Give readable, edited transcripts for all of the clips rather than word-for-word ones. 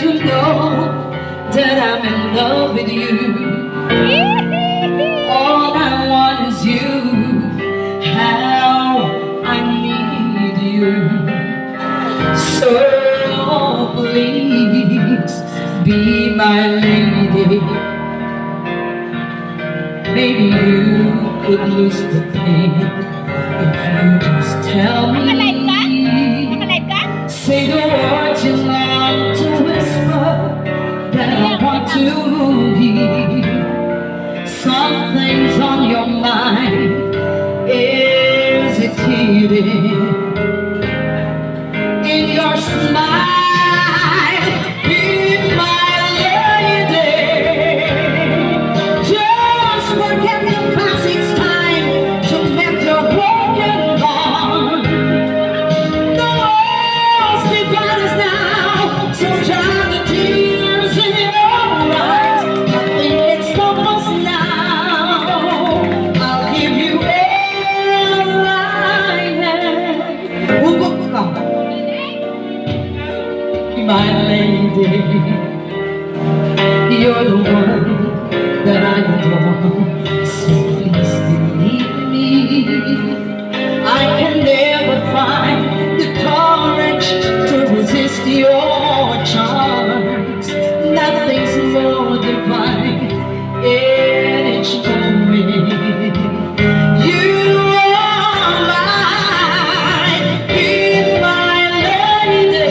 let you know that I'm in love with you. All I want is you. How I need you. So please be my lady. Maybe you could lose the pain if you just tell me. Say the words you long to whisper that I want to hear. Something's on your mind. Is it hidden in your smile? Be my lady. Just forget the past. It's time to mend your broken heart. The walls divide us now, so dry the tears in your eyes. I think it's almost now. I'll give you all I have. Hugot ka, my lady. You're the one that I adore, so please believe me. I can never find the courage to resist your charms. Nothing's more divine in each moment. You are mine, be my lady.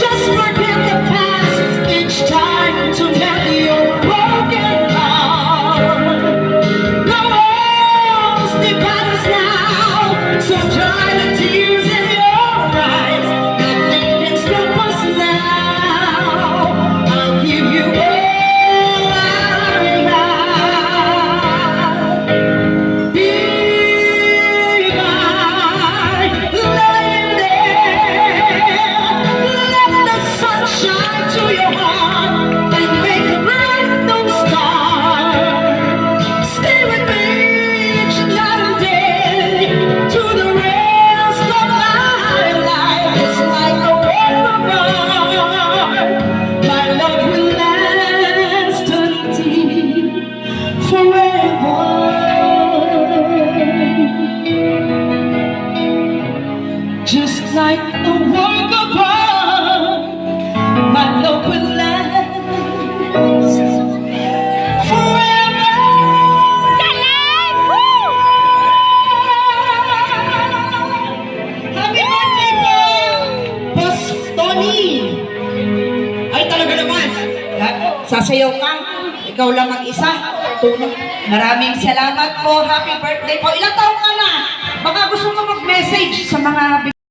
Just forget the past each time to mend your broken heart. The walls divide us now, so dry the tears in your eyes. Nothing can stop us now. I'll give you all I have. Be my lady. Let the sun shine to your heart and make a brand new start. Stay with me each night and day to the rest of my life. It's like a river. My love will last eternity forever. Just like a work of art, my love will last forever. Happy birthday po, Boss Tony! Ay, talaga naman. Sasayaw ka. Ikaw lang mag-isa. Maraming salamat po. Happy birthday po. Ilang taon ka na? Baka gusto mo mag-message sa mga